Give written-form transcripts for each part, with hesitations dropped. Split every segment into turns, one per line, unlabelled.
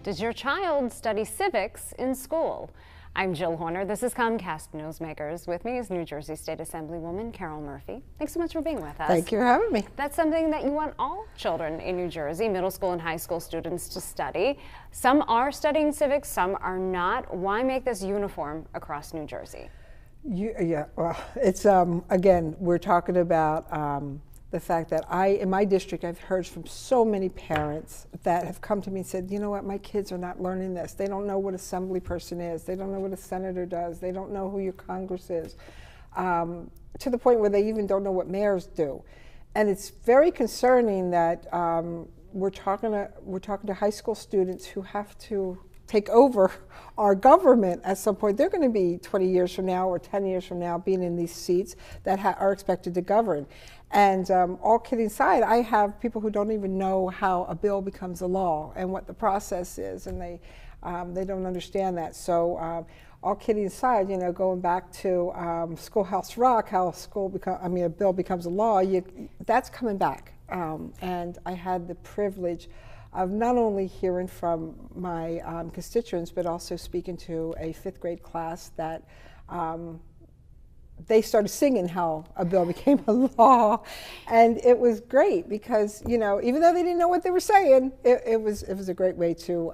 Does your child study civics in school? I'm Jill Horner. This is Comcast Newsmakers. With me is New Jersey State Assemblywoman Carol Murphy. Thanks so much for being with us.
Thank you for having me.
That's something that you want all children in New Jersey, middle school and high school students, to study. Some are studying civics, some are not. Why make this uniform across New Jersey?
Well, it's again, we're talking about the fact that in my district, I've heard from so many parents that have come to me and said, you know what, my kids are not learning this. They don't know what assembly person is. They don't know what a senator does. They don't know who your Congress is, to the point where they even don't know what mayors do. And it's very concerning that we're talking to high school students who have to take over our government at some point. They're going to be 20 years from now or 10 years from now being in these seats that are expected to govern. And all kidding aside, I have people who don't even know how a bill becomes a law and what the process is, and they don't understand that. So all kidding aside, you know, going back to Schoolhouse Rock, how a bill becomes a law, that's coming back. And I had the privilege of not only hearing from my constituents, but also speaking to a 5th grade class that they started singing how a bill became a law, and it was great because, you know, even though they didn't know what they were saying, it was a great way to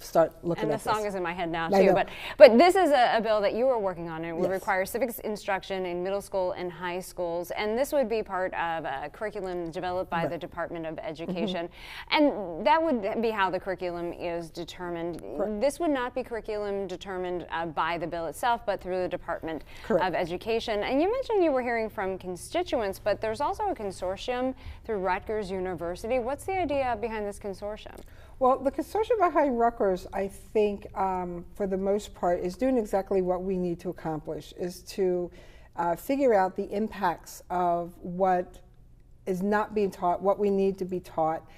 start looking at this.
And the song is in my head now too. But this is a bill that you were working on, and it would require civics instruction in middle school and high schools, and this would be part of a curriculum developed by the Department of Education, and that would be how the curriculum is determined. This would not be curriculum determined by the bill itself, but through the Department of Education. And you mentioned you were hearing from constituents, but there's also a consortium through Rutgers University. What's the idea behind this consortium? Well,
the consortium behind Rutgers, I think, for the most part, is doing exactly what we need to accomplish, is to figure out the impacts of what is not being taught, what we need to be taught,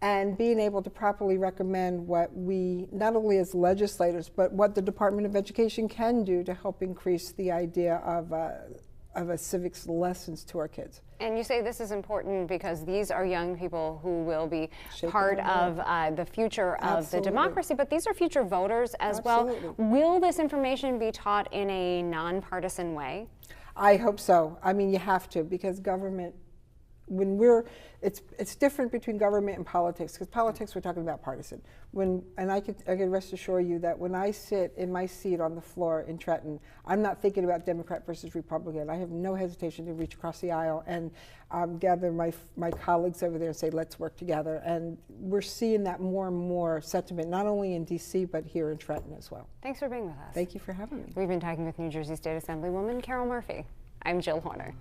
and being able to properly recommend what we, not only as legislators, but what the Department of Education can do to help increase the idea of a civics lessons to our kids.
And you say this is important because these are young people who will be part of the future of the democracy, but these are future voters as well. Will this information be taught in a nonpartisan way?
I hope so. I mean, you have to, because government, it's different between government and politics, because politics we're talking about partisan. And I can rest assure you that when I sit in my seat on the floor in Trenton, I'm not thinking about Democrat versus Republican. I have no hesitation to reach across the aisle and gather my colleagues over there and say, let's work together. And we're seeing that more and more sentiment, not only in DC, but here in Trenton as well.
Thanks for being with us.
Thank you for having me.
We've been talking with New Jersey State Assemblywoman Carol Murphy. I'm Jill Horner.